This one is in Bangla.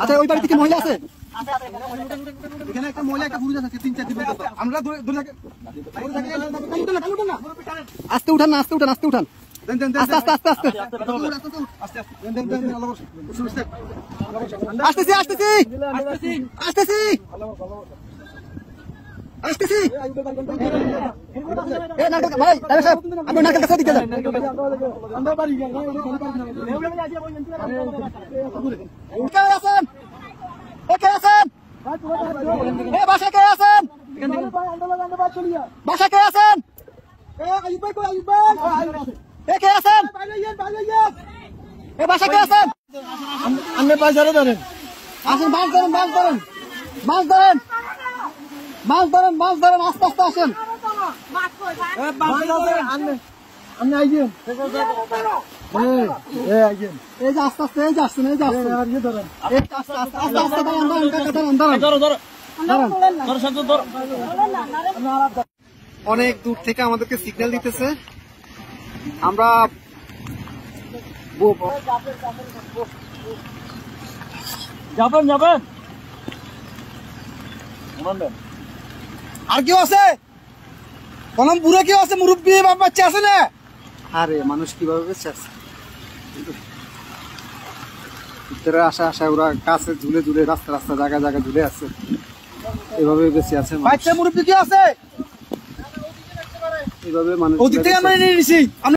আচ্ছা ওই বাড়িতে কি মহিলা আছে? এখানে একটা মহিলা একটা পুরুষ আছে, 3-4 দিন আমরা আস্তে উঠান না, আস্তে উঠান, আস্তে উঠান, আস্তে আস্তে আস্তে আস্তে আসতেছি আসতেছি আসতেছি আসতেছি। ভাই সাহেব আপনি নারকেল গাছের দিকে যান। কে আছেন? কে আছেন? বাসায় কে আছেন? বাসায় কে আছেন? কে আছেন? বাসায় কে আছেন? আপনি বাজারে ধরেন, আসেন, মাছ ধরেন, মাছ ধরেন, মাছ ধরেন, মাছ ধরেন, মাছ ধরেন, আস্তে আস্তে আসেন। আপনি আইছেন এই যে আস্তে আস্তে, এই যে আসছেন, এই যে আসছেন, আস্তে আস্তে আস্তে আস্তে অনেক দূর থেকে আমাদেরকে সিগন্যাল দিতেছে। আমরা যাবেন যাবেন। আর কেউ আছে? কলম বুড়ো কেউ আছে? মুরব্বী বাচ্চা আছে না? আরে মানুষ কিভাবে বেঁচে আছে? ভিতরে আসা আসা ওরা কাছে ঝুলে ঝুলে, রাস্তা রাস্তা জায়গা জায়গা ঝুলে আছে, এভাবে বেঁচে আছে। বাচ্চা মুরব্বী কি আছে? এভাবে মানুষ